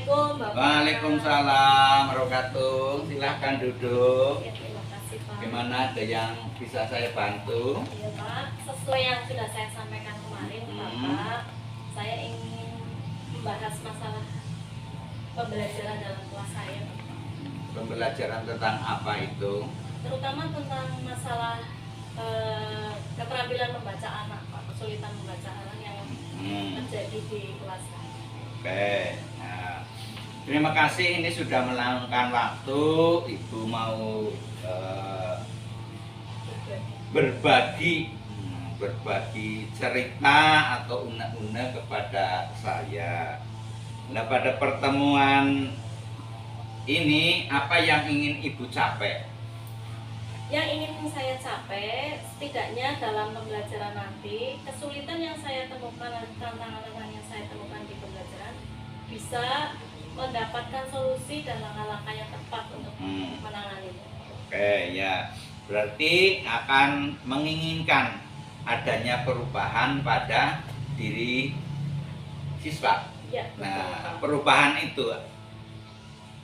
Assalamualaikum Bapak. Waalaikumsalam warahmatullahi wabarakatuh. Silahkan duduk. Ya, terima kasih Pak. Gimana, ada yang bisa saya bantu? Iya Pak, sesuai yang sudah saya sampaikan kemarin Bapak, saya ingin membahas masalah pembelajaran dalam kelas saya, Pembelajaran tentang apa itu? terutama tentang masalah keterampilan membaca anak Pak, kesulitan membaca anak yang terjadi di kelas saya. Oke. Nah, terima kasih ini sudah meluangkan waktu. Ibu mau berbagi cerita atau unek-unek kepada saya. Nah, pada pertemuan ini apa yang ingin Ibu capai? Yang ingin saya capai, setidaknya dalam pembelajaran nanti, kesulitan yang saya temukan, tantangan-tantangan yang saya temukan di pembelajaran, bisa mendapatkan solusi dan langkah-langkah yang tepat untuk menanganinya. Oke, ya. Berarti akan menginginkan adanya perubahan pada diri siswa. Ya, Nah, perubahan itu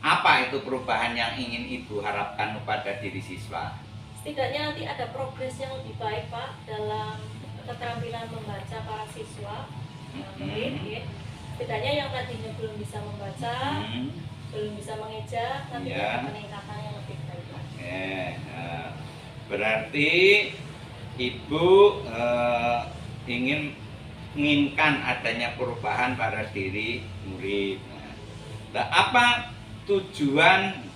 apa, itu perubahan yang ingin Ibu harapkan kepada diri siswa? setidaknya nanti ada progres yang lebih baik Pak dalam keterampilan membaca para siswa murid, ya. Setidaknya yang tadinya belum bisa membaca, belum bisa mengeja, nanti ada peningkatan yang lebih baik Pak. Berarti Ibu inginkan adanya perubahan pada diri murid. Nah, apa tujuan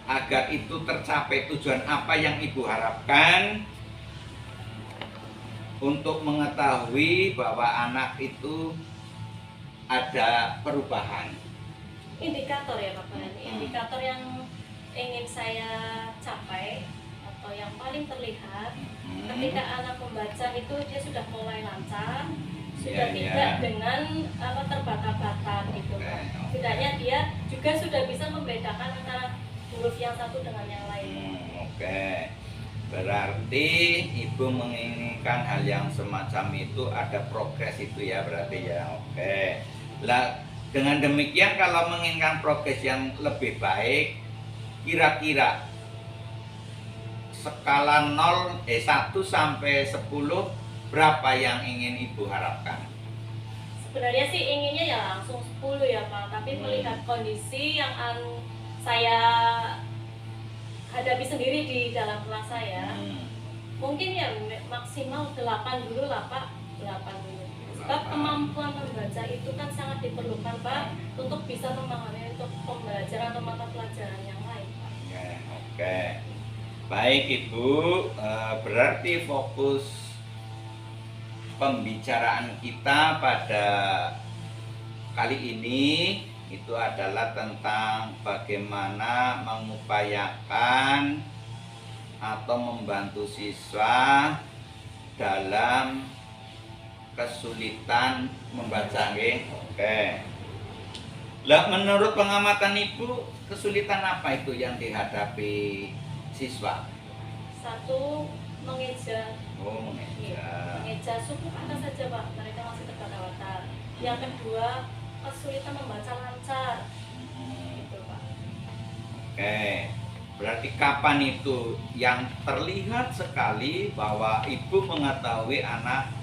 agar itu tercapai? Tujuan apa yang Ibu harapkan untuk mengetahui bahwa anak itu ada perubahan? Indikator ya Pak Farani, indikator yang ingin saya capai atau yang paling terlihat ketika anak membaca itu dia sudah mulai lancar, sudah tidak dengan terbata-bata gitu Pak. Setidaknya dia juga sudah bisa membedakan antara huruf yang satu dengan yang lain. Oke. Berarti Ibu menginginkan hal yang semacam itu, ada progres itu ya berarti ya. Oke. Lah, dengan demikian kalau menginginkan progres yang lebih baik, kira-kira skala 1 sampai 10 berapa yang ingin Ibu harapkan? Sebenarnya sih inginnya ya langsung 10 ya Pak, tapi melihat kondisi yang saya hadapi sendiri di dalam kelas saya, mungkin ya maksimal 8 dulu lah Pak, 8 dulu. Sebab kemampuan membaca itu kan sangat diperlukan Pak untuk bisa memahami untuk pembelajaran atau mata pelajaran yang lain Pak. Oke. Baik Ibu, berarti fokus pembicaraan kita pada kali ini itu adalah tentang bagaimana mengupayakan atau membantu siswa dalam kesulitan membaca. Oke. Lah, menurut pengamatan Ibu, kesulitan apa itu yang dihadapi siswa? Satu, mengeja. Mengeja. Mengeja suku kata saja Pak, mereka masih terbata-bata. Yang kedua, kesulitan membaca lancar. Gitu Pak. Oke. Berarti kapan itu yang terlihat sekali bahwa Ibu mengetahui anak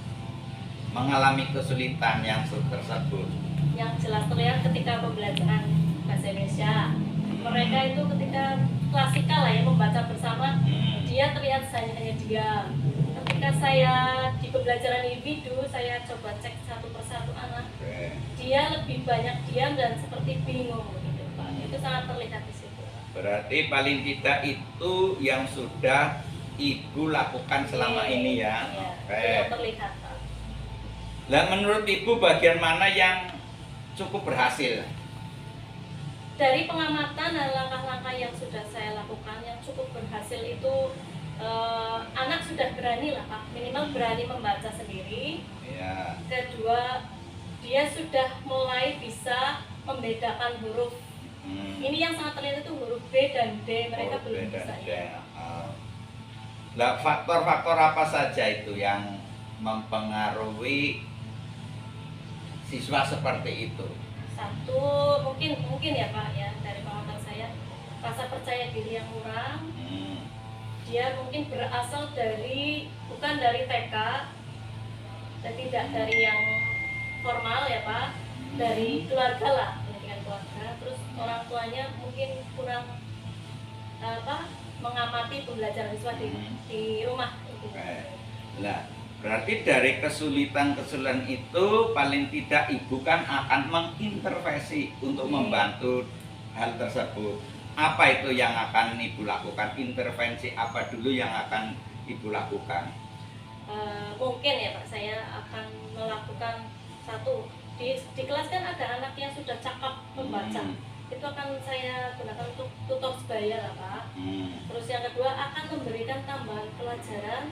mengalami kesulitan yang tersebut? Yang jelas terlihat ketika pembelajaran bahasa Indonesia. Mereka itu ketika klasikal lah ya, membaca bersama, dia terlihat hanya diam. Ketika saya di pembelajaran individu, saya coba cek satu persatu anak, dia lebih banyak diam dan seperti bingung gitu Pak. Itu sangat terlihat di situ. Berarti paling tidak itu yang sudah Ibu lakukan selama ini ya. Yang terlihat Pak. Nah, menurut Ibu bagian mana yang cukup berhasil? Dari pengamatan dan langkah-langkah yang sudah saya lakukan, yang cukup berhasil itu anak sudah berani lah Pak, minimal berani membaca sendiri. Kedua, dia sudah mulai bisa membedakan huruf. Ini yang sangat terlihat itu huruf B dan D, mereka belum bisa ya. Nah, faktor-faktor apa saja itu yang mempengaruhi siswa seperti itu? Satu, mungkin ya Pak ya, dari pengalaman saya, rasa percaya diri yang kurang. Dia mungkin berasal bukan dari TK dan tidak dari yang formal ya Pak, dari keluarga lah, pendidikan keluarga. Terus orang tuanya mungkin kurang mengamati pembelajaran siswa di rumah. Nah, berarti dari kesulitan-kesulitan itu paling tidak ibu kan akan mengintervensi untuk membantu hal tersebut. Apa itu yang akan ibu lakukan? Intervensi apa dulu yang akan ibu lakukan? Mungkin ya Pak, saya akan melakukan satu, di kelas kan ada anak yang sudah cakap membaca. Itu akan saya gunakan untuk tutor sebaya lah Pak. Terus yang kedua akan memberikan tambahan pelajaran.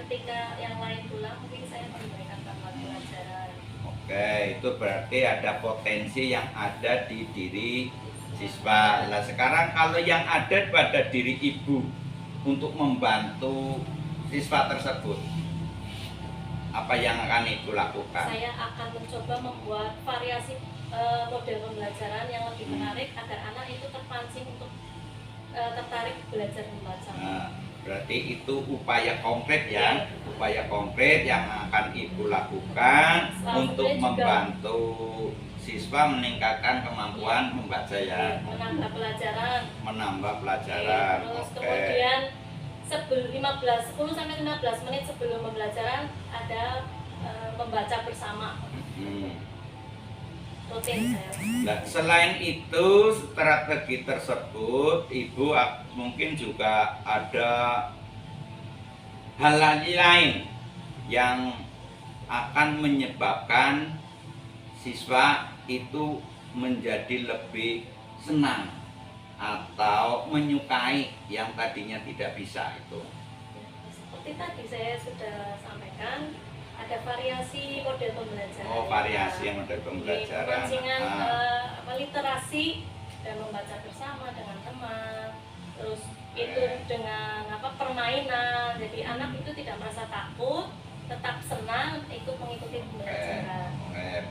Ketika yang lain pulang, mungkin saya memberikan tambahan pelajaran. Oke, itu berarti ada potensi yang ada di diri siswa. Nah sekarang kalau yang ada pada diri ibu untuk membantu siswa tersebut, apa yang akan ibu lakukan? Saya akan mencoba membuat variasi model pembelajaran yang lebih menarik agar anak itu terpancing untuk tertarik belajar membaca. Nah, berarti itu upaya konkret ya, upaya konkret yang akan ibu lakukan untuk membantu siswa meningkatkan kemampuan membaca ya. Menambah pelajaran. Terus kemudian 10 sampai 15 menit sebelum pembelajaran ada membaca bersama. Rutin saya. Nah, selain itu strategi tersebut ibu mungkin juga ada hal lain yang akan menyebabkan siswa itu menjadi lebih senang atau menyukai yang tadinya tidak bisa itu. Seperti tadi saya sudah sampaikan, ada variasi model pembelajaran. Oh, variasi model pembelajaran. Pemancingan literasi dan membaca bersama dengan teman. Terus itu dengan permainan. Jadi anak itu tidak merasa takut, tetap senang ikut mengikuti pembelajaran.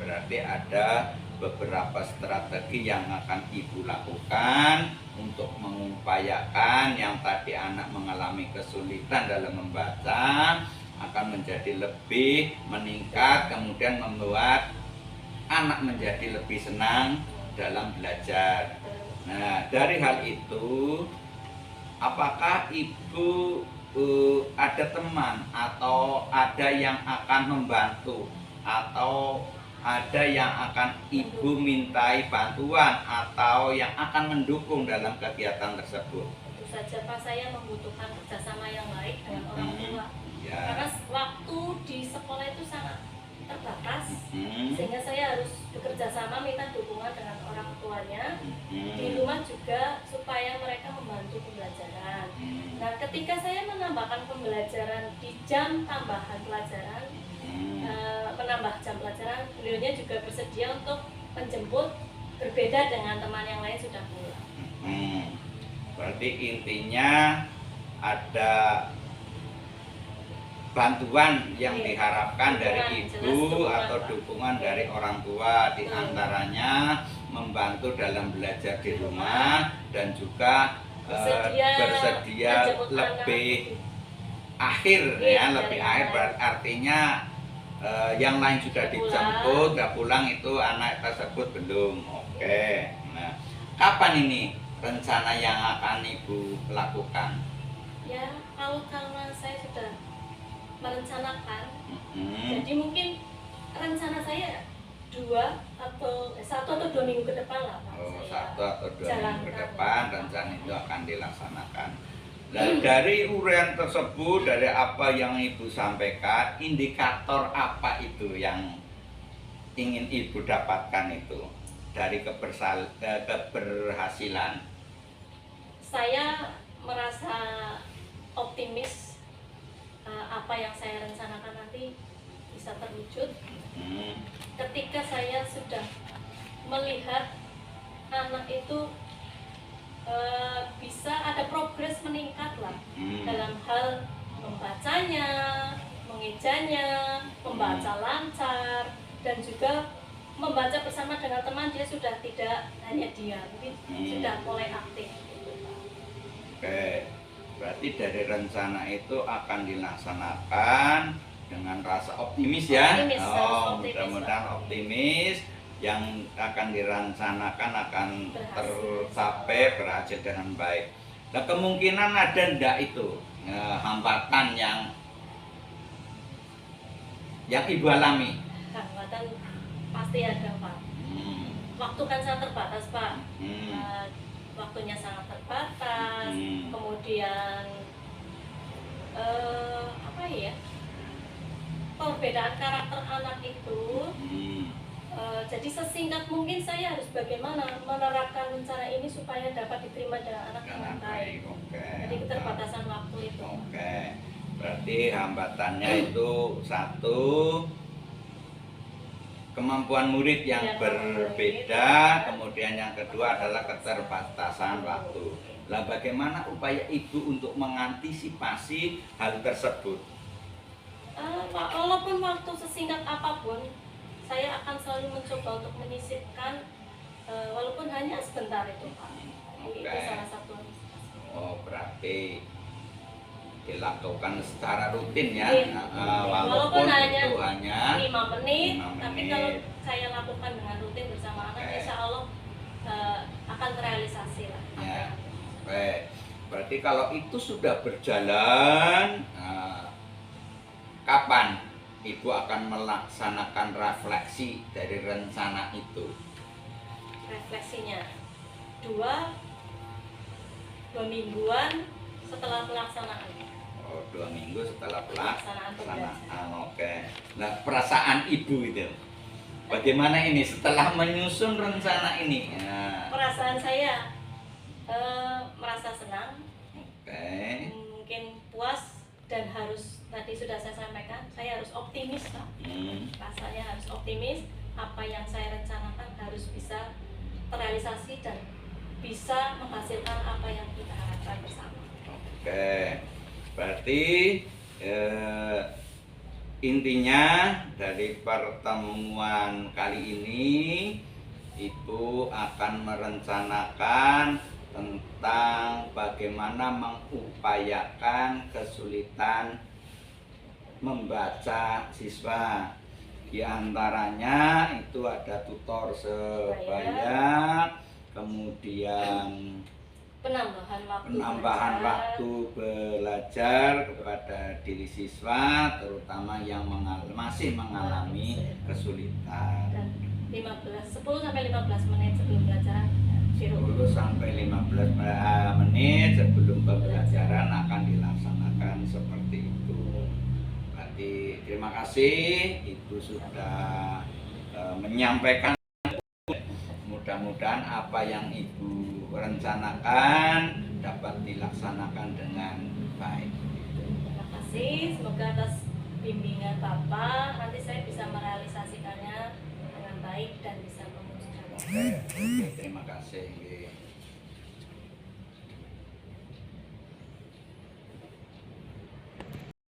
Berarti ada beberapa strategi yang akan ibu lakukan untuk mengupayakan yang tadi anak mengalami kesulitan dalam membaca akan menjadi lebih meningkat, kemudian membuat anak menjadi lebih senang dalam belajar. Nah, dari hal itu, apakah ibu ada teman atau ada yang akan membantu atau ada yang akan ibu mintai bantuan atau yang akan mendukung dalam kegiatan tersebut? Tentu saja Pak, saya membutuhkan kerjasama yang baik dengan orang tua. Ya. Karena waktu di sekolah itu sangat terbatas, sehingga saya harus bekerja sama minta dukungan dengan orang tuanya. Di rumah juga supaya mereka membantu pembelajaran. Nah, ketika saya menambahkan pembelajaran di jam tambahan pelajaran, menambah jam pelajaran, beliaunya juga bersedia untuk menjemput, berbeda dengan teman yang lain sudah pulang. Berarti intinya ada bantuan yang diharapkan dari ibu atau dukungan dari orang tua, diantaranya membantu dalam belajar di rumah dan juga bersedia lebih akhir ya, lebih akhir artinya yang lain sudah dijemput, nggak pulang itu anak tersebut belum. Oke. Nah, kapan ini rencana yang akan ibu lakukan? Ya, karena saya sudah merencanakan, jadi mungkin rencana saya 1 atau 2 minggu ke depan lah Pak. 1 atau 2 minggu ke depan rencana itu akan dilaksanakan. Dan dari uraian tersebut, dari apa yang ibu sampaikan, indikator apa itu yang ingin ibu dapatkan itu dari keberhasilan? Saya merasa optimis apa yang saya rencanakan nanti bisa terwujud ketika saya sudah melihat anak itu bisa ada progres meningkat lah dalam hal membacanya, mengejanya, membaca lancar, dan juga membaca bersama dengan teman. Dia sudah berarti dari rencana itu akan dilaksanakan dengan rasa optimis ya. Optimis, harus optimis, Mudah-mudahan Pak. optimis yang akan direncanakan akan tercapai, berhasil dengan baik. Nah, kemungkinan ada ndak itu hambatan yang ibu alami? Hambatan pasti ada, Pak. Waktu kan sangat terbatas, Pak. Waktunya sangat terbatas. Kemudian apa ya? Perbedaan karakter anak itu. Jadi sesingkat mungkin saya harus bagaimana menerapkan rencana ini supaya dapat diterima dengan anak dengan baik. Jadi keterbatasan waktu itu. Berarti hambatannya itu satu, kemampuan murid yang berbeda, kemudian yang kedua adalah keterbatasan waktu. Lah bagaimana upaya ibu untuk mengantisipasi hal tersebut? Walaupun waktu sesingkat apapun, saya akan selalu mencoba untuk menyisipkan walaupun hanya sebentar itu, Pak. Itu salah satu. Oh, berarti dilakukan secara rutin ya. Walaupun itu hanya 5 menit, 5 tapi menit. kalau saya lakukan dengan rutin bersama anak, insya Allah akan terrealisasi lah. Ya. Berarti kalau itu sudah berjalan, kapan ibu akan melaksanakan refleksi dari rencana itu? Refleksinya 2 mingguan setelah pelaksanaan. Oh, 2 minggu setelah pelaksanaan. pembelajaran. Oke. Nah, perasaan ibu itu bagaimana ini setelah menyusun rencana ini? Perasaan saya merasa senang, mungkin puas, dan harus, tadi sudah saya sampaikan, saya harus optimis, Pak. Rasanya harus optimis, apa yang saya rencanakan harus bisa terrealisasi dan bisa menghasilkan apa yang kita harapkan bersama. Berarti intinya dari pertemuan kali ini ibu akan merencanakan tentang bagaimana mengupayakan kesulitan membaca siswa. Di antaranya itu ada tutor sebaya, kemudian penambahan waktu belajar kepada diri siswa, terutama yang masih mengalami kesulitan. Dan 10-15 menit sebelum pelajaran, 10 sampai 15 menit sebelum pembelajaran akan dilaksanakan seperti itu. Berarti terima kasih Ibu sudah menyampaikan. Mudah-mudahan apa yang Ibu rencanakan dapat dilaksanakan dengan baik. Terima kasih, semoga atas bimbingan Bapak nanti saya bisa merealisasikannya dengan baik dan bisa mewujudkannya. Terima kasih.